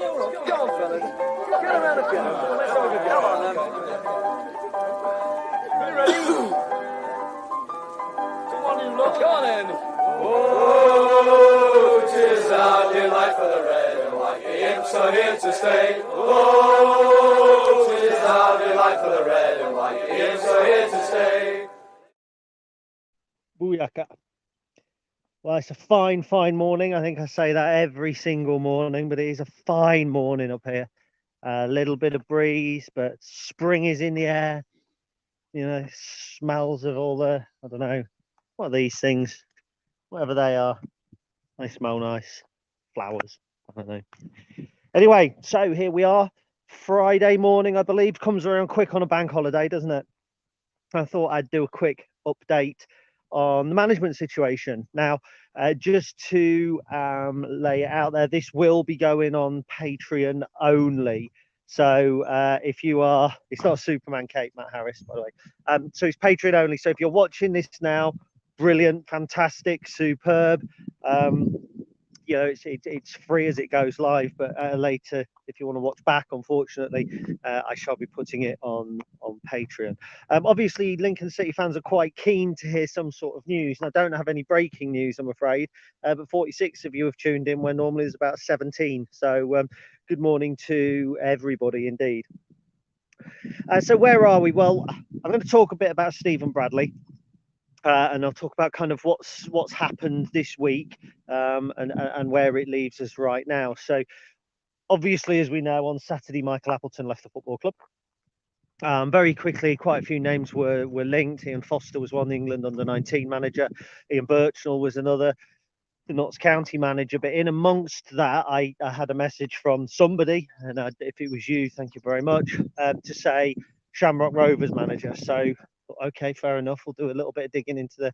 Come on, fellas. Get around the piano. Let's have a good go. Come on, then. You ready? Come on, you lot. Come on, then. Oh, 'tis our delight for the red and white. The Imps are here to stay. Oh, 'tis our delight for the red and white. The Imps are here to stay. Booyaka. Well, it's a fine morning. I think I say that every single morning, but it is a fine morning up here. A little bit of breeze, but spring is in the air. You know, smells of all the, I don't know, what are these things? Whatever they are, they smell nice. Flowers, I don't know. Anyway, so here we are. Friday morning, I believe, comes around quick on a bank holiday, doesn't it? I thought I'd do a quick update on the management situation. Now, just to lay it out there, this will be going on Patreon only. So if you are, it's not Superman Cape, Matt Harris, by the way. So it's Patreon only. So if you're watching this now, brilliant, fantastic, superb. You know, it's free as it goes live, but later, if you want to watch back, unfortunately, I shall be putting it on Patreon. Obviously, Lincoln City fans are quite keen to hear some sort of news, and I don't have any breaking news, I'm afraid, but 46 of you have tuned in when normally there's about 17. So good morning to everybody indeed. So where are we? Well, I'm going to talk a bit about Stephen Bradley. And I'll talk about kind of what's happened this week and where it leaves us right now. So obviously, as we know, on Saturday, Michael Appleton left the football club. Very quickly, quite a few names were linked. Ian Foster was one, the England under-19 manager. Ian Birchnell was another, the Notts County manager. But in amongst that, I had a message from somebody, and if it was you, thank you very much, to say Shamrock Rovers manager. So okay, fair enough. We'll do a little bit of digging into the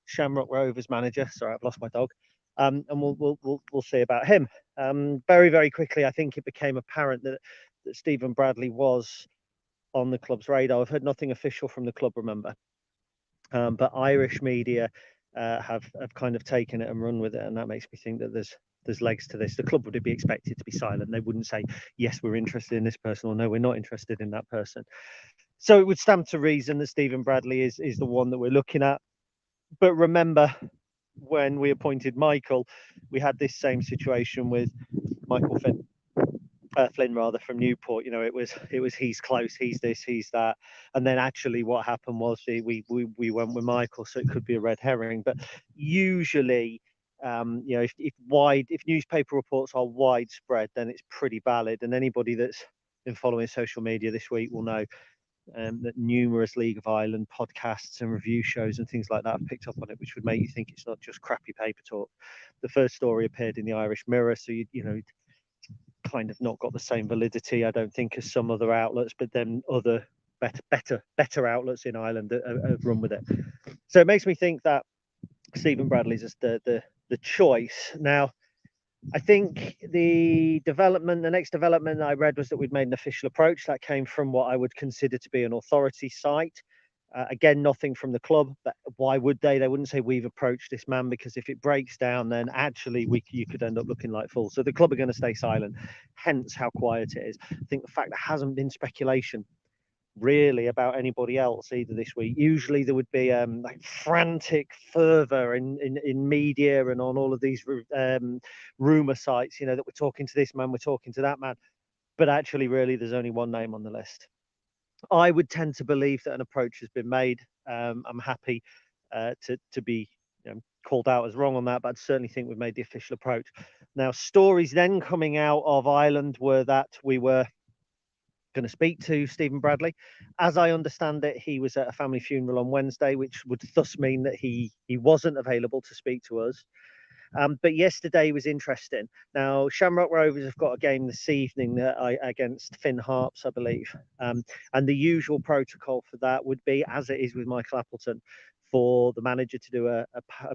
Shamrock Rovers manager. Sorry, I've lost my dog. And we'll see about him. Very quickly, I think it became apparent that Stephen Bradley was on the club's radar. I've heard nothing official from the club, remember, but Irish media have kind of taken it and run with it, and that makes me think that there's legs to this. The club would be expected to be silent. They wouldn't say, yes, we're interested in this person, or no, we're not interested in that person. So it would stand to reason that Stephen Bradley is the one that we're looking at. But remember, when we appointed Michael, we had this same situation with Michael Flynn rather, from Newport. You know, it was he's close, he's this, he's that, and then actually what happened was we went with Michael, so it could be a red herring. But usually, you know, if newspaper reports are widespread, then it's pretty valid, and anybody that's been following social media this week will know that numerous League of Ireland podcasts and review shows and things like that have picked up on it, which would make you think it's not just crappy paper talk. The first story appeared in the Irish Mirror, so you know, kind of not got the same validity, I don't think, as some other outlets, but then other better outlets in Ireland have run with it. So it makes me think that Stephen Bradley's just the choice. Now, I think the next development I read was that we'd made an official approach. That came from what I would consider to be an authority site. Again, nothing from the club. But why would they? They wouldn't say we've approached this man, because if it breaks down, then actually you could end up looking like fools. So the club are going to stay silent, hence how quiet it is. I think the fact there hasn't been speculation really about anybody else either this week. Usually there would be like frantic fervor in media and on all of these rumor sites, you know, that we're talking to this man, we're talking to that man, but actually really there's only one name on the list. I would tend to believe that an approach has been made. I'm happy to be, you know, called out as wrong on that, but I'd certainly think we've made the official approach. Now, stories then coming out of Ireland were that we were going to speak to Stephen Bradley. As I understand it, he was at a family funeral on Wednesday, which would thus mean that he wasn't available to speak to us. But yesterday was interesting. Now, Shamrock Rovers have got a game this evening against Finn Harps, I believe. And the usual protocol for that would be, as it is with Michael Appleton, for the manager to do a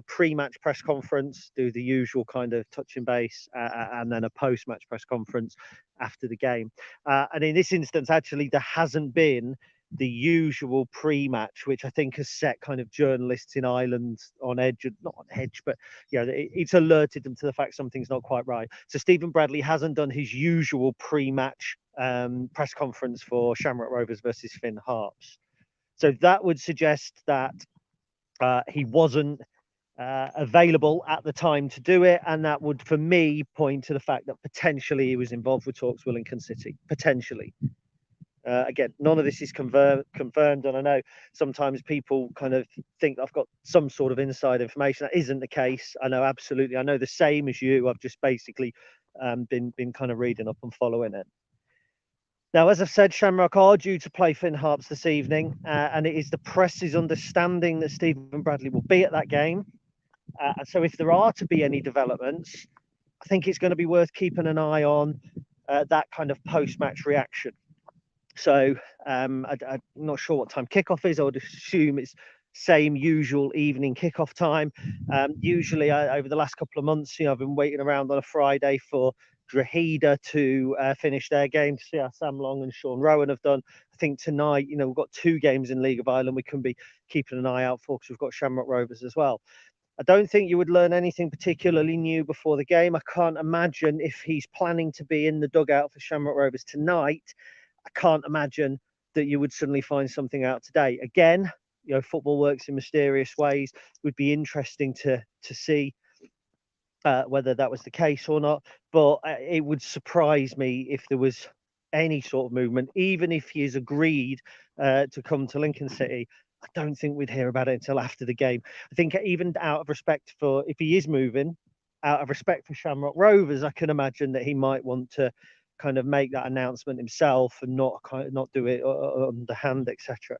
pre-match press conference, do the usual kind of touching base, and then a post-match press conference after the game. And in this instance, actually, there hasn't been the usual pre-match, which I think has set kind of journalists in Ireland on edge, not on edge, but it's alerted them to the fact something's not quite right. So Stephen Bradley hasn't done his usual pre-match press conference for Shamrock Rovers versus Finn Harps. So that would suggest that he wasn't available at the time to do it, and that would, for me, point to the fact that potentially he was involved with talks with Lincoln City. Potentially. Again, none of this is confirmed, and I know sometimes people kind of think I've got some sort of inside information. That isn't the case. I know absolutely. I know the same as you. I've just basically been kind of reading up and following it. Now, as I've said, Shamrock are due to play Finn Harps this evening, and it is the press's understanding that Stephen Bradley will be at that game. And so if there are to be any developments, I think it's going to be worth keeping an eye on that kind of post-match reaction. So I'm not sure what time kickoff is. I would assume it's same usual evening kickoff time. Usually over the last couple of months, I've been waiting around on a Friday for Drogheda to finish their game to see how Sam Long and Sean Rowan have done. I think tonight, we've got 2 games in League of Ireland we can be keeping an eye out for, because we've got Shamrock Rovers as well. I don't think you would learn anything particularly new before the game. I can't imagine, if he's planning to be in the dugout for Shamrock Rovers tonight, I can't imagine that you would suddenly find something out today. Again, football works in mysterious ways. It would be interesting to see whether that was the case or not. But it would surprise me if there was any sort of movement, even if he is agreed to come to Lincoln City. I don't think we'd hear about it until after the game. I think even out of respect for, if he is moving, out of respect for Shamrock Rovers, I can imagine that he might want to kind of make that announcement himself and not do it underhand, etc.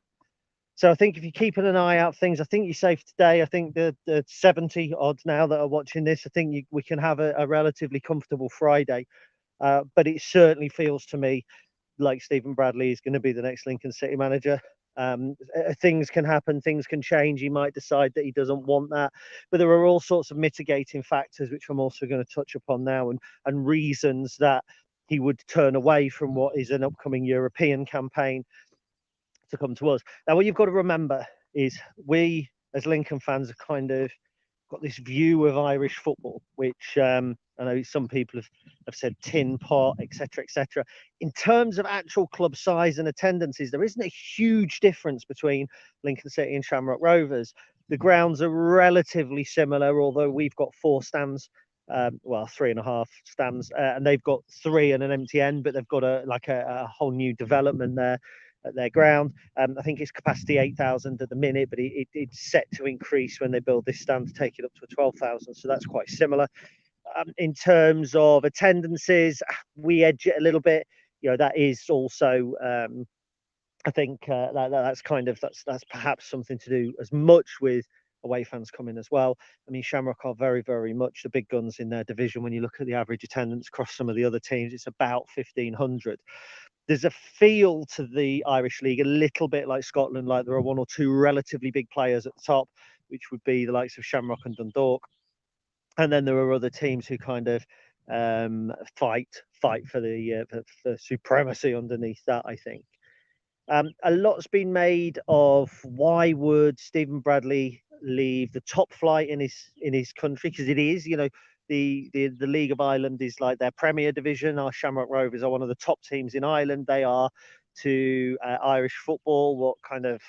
So I think if you're keeping an eye out things, I think you're safe today. I think the 70 odds now that are watching this, I think we can have a relatively comfortable Friday. But it certainly feels to me like Stephen Bradley is going to be the next Lincoln City manager. Things can happen, things can change. He might decide that he doesn't want that, but there are all sorts of mitigating factors, which I'm also going to touch upon now, and reasons that he would turn away from what is an upcoming European campaign to come to us. Now, what you've got to remember is we, as Lincoln fans, are kind of got this view of Irish football, which I know some people have said tin pot, etc., etc. In terms of actual club size and attendances, there isn't a huge difference between Lincoln City and Shamrock Rovers. The grounds are relatively similar, although we've got 4 stands, 3.5 stands, and they've got 3 and an empty end, but they've got a whole new development there at their ground. I think it's capacity 8,000 at the minute, but it's set to increase when they build this stand to take it up to 12,000. So that's quite similar. In terms of attendances, we edge it a little bit. That is also, I think that's perhaps something to do as much with away fans coming as well. I mean, Shamrock are very, very much the big guns in their division. When you look at the average attendance across some of the other teams, it's about 1,500. There's a feel to the Irish League a little bit like Scotland, like there are 1 or 2 relatively big players at the top, which would be the likes of Shamrock and Dundalk. And then there are other teams who kind of fight for the for supremacy underneath that, I think. A lot's been made of why would Stephen Bradley leave the top flight in his country, because it is, the League of Ireland is like their Premier Division. Our Shamrock Rovers are one of the top teams in Ireland. They are to Irish football what kind of,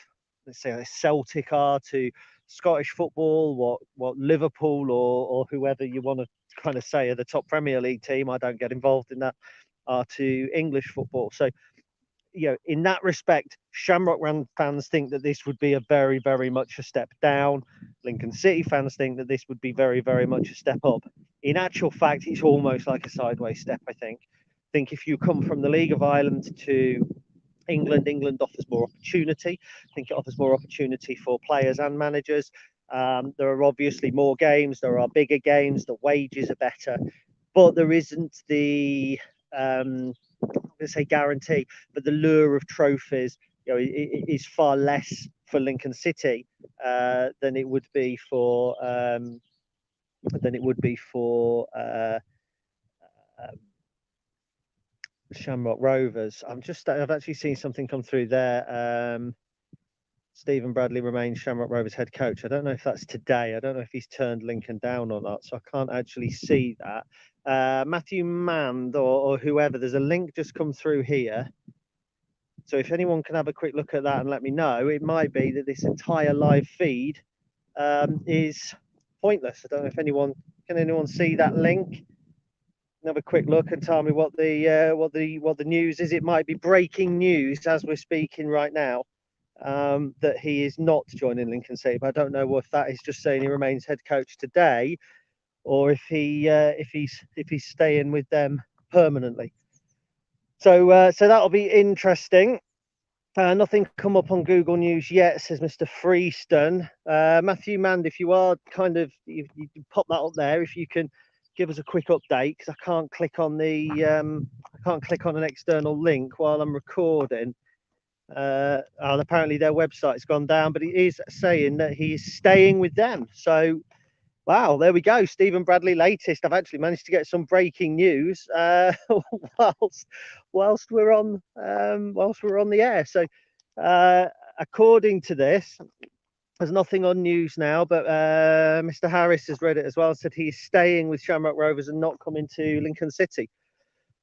let's say, Celtic are to Scottish football, what Liverpool or whoever you want to kind of say are the top Premier League team, I don't get involved in that, are to English football. So in that respect, Shamrock fans think that this would be a very, very much a step down. Lincoln City fans think that this would be very, very much a step up. In actual fact, it's almost like a sideways step, I think. I think if you come from the League of Ireland to England offers more opportunity. I think it offers more opportunity for players and managers. There are obviously more games. There are bigger games. The wages are better. But there isn't the... I'm going to say guarantee, but the lure of trophies, is far less for Lincoln City than it would be for Shamrock Rovers. I've actually seen something come through there. Stephen Bradley remains Shamrock Rovers head coach. I don't know if that's today. I don't know if he's turned Lincoln down or not, so I can't actually see that. Matthew Mand or whoever, there's a link just come through here. So if anyone can have a quick look at that and let me know, it might be that this entire live feed is pointless. I don't know if anyone see that link. Have a quick look and tell me what the news is. It might be breaking news as we're speaking right now, that he is not joining Lincoln City. But I don't know if that is just saying he remains head coach today, or if he's staying with them permanently. So that'll be interesting. Nothing come up on Google News yet, says Mr. Freeston. Matthew Mand, if you are you pop that up there, if you can give us a quick update, because I can't click on an external link while I'm recording. And apparently their website's gone down, but it is saying that he's staying with them. So, wow, there we go. Stephen Bradley latest. I've actually managed to get some breaking news whilst we're on the air. So, according to this, there's nothing on news now, but Mr. Harris has read it as well. Said he's staying with Shamrock Rovers and not coming to Lincoln City.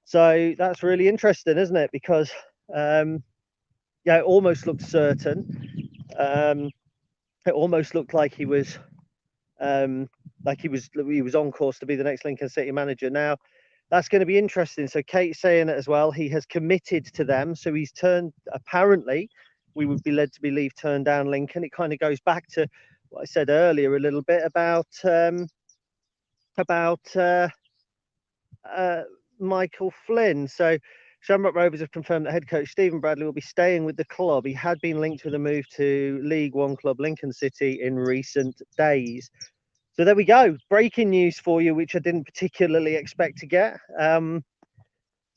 So that's really interesting, isn't it? Because it almost looked certain. It almost looked like he was on course to be the next Lincoln City manager. Now, that's going to be interesting. So Kate's saying it as well. He has committed to them. So he's apparently, we would be led to believe, turned down Lincoln. It kind of goes back to what I said earlier a little bit about Michael Flynn. So Shamrock Rovers have confirmed that head coach Stephen Bradley will be staying with the club. He had been linked with a move to League One club Lincoln City in recent days. So there we go. Breaking news for you, which I didn't particularly expect to get.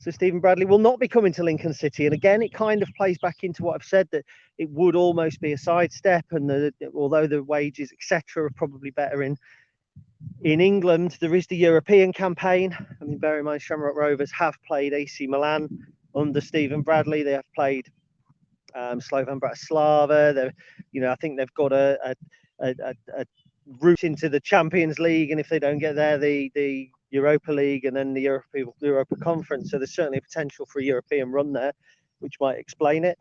So Stephen Bradley will not be coming to Lincoln City. And again, it kind of plays back into what I've said, that it would almost be a sidestep. And although the wages, etc., are probably better in England, there is the European campaign. I mean, bear in mind, Shamrock Rovers have played AC Milan under Stephen Bradley. They have played Slovan Bratislava. I think they've got a route into the Champions League, and if they don't get there, the Europa League and then the Europa Conference. So there's certainly a potential for a European run there, which might explain it.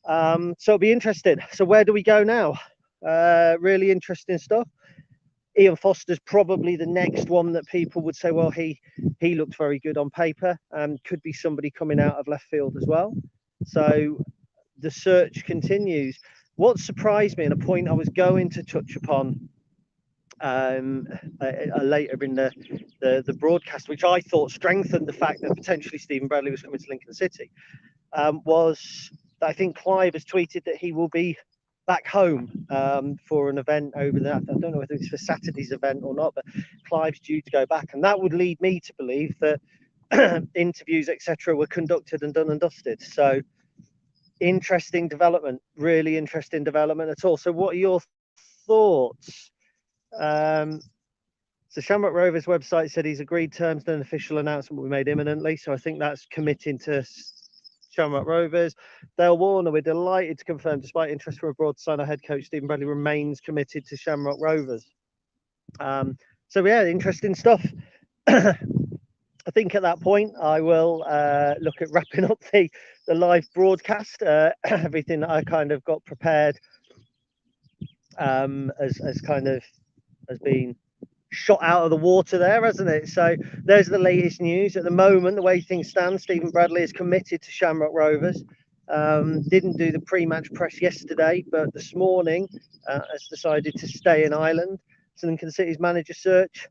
So it'll be interesting. So where do we go now? Really interesting stuff. Ian Foster's probably the next one that people would say, well, he looked very good on paper. Could be somebody coming out of left field as well. So the search continues. What surprised me, and a point I was going to touch upon later in the broadcast, which I thought strengthened the fact that potentially Stephen Bradley was coming to Lincoln City, was that I think Clive has tweeted that he will be back home for an event over that. I don't know whether it's for Saturday's event or not, but Clive's due to go back, and that would lead me to believe that interviews, etc., were conducted and done and dusted. So interesting development, really interesting development at all. So what are your thoughts? So Shamrock Rovers website said he's agreed terms, and an official announcement will be made imminently. So I think that's committing to Shamrock Rovers. Dale Warner, we're delighted to confirm, despite interest from abroad, sign our head coach Stephen Bradley remains committed to Shamrock Rovers. So yeah, interesting stuff. I think at that point I will look at wrapping up the live broadcast. Everything that I kind of got prepared has been shot out of the water there, hasn't it? So there's the latest news. At the moment, the way things stand, Stephen Bradley is committed to Shamrock Rovers. Didn't do the pre-match press yesterday, but this morning has decided to stay in Ireland. So Lincoln City's manager search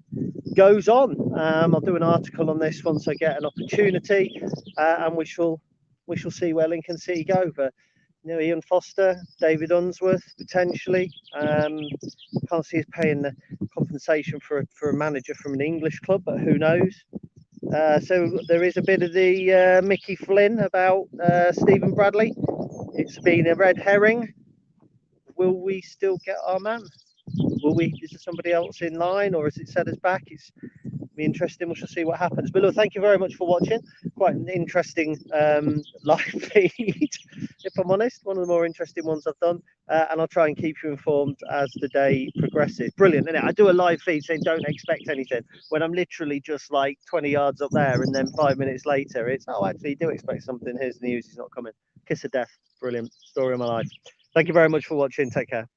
goes on. I'll do an article on this once I get an opportunity, and we shall see where Lincoln City go. But Ian Foster, David Unsworth, potentially. Can't see us paying the compensation for a manager from an English club, but who knows? So there is a bit of the Mickey Flynn about Stephen Bradley. It's been a red herring. Will we still get our man? Is there somebody else in line, or has it set us back? be interesting. We shall see what happens. But look, thank you very much for watching. Quite an interesting live feed, if I'm honest. One of the more interesting ones I've done. And I'll try and keep you informed as the day progresses. Brilliant, isn't it? I do a live feed saying don't expect anything when I'm literally just like 20 yards up there, and then 5 minutes later it's, oh, actually, do expect something. Here's the news, he's not coming. Kiss of death. Brilliant. Story of my life. Thank you very much for watching. Take care.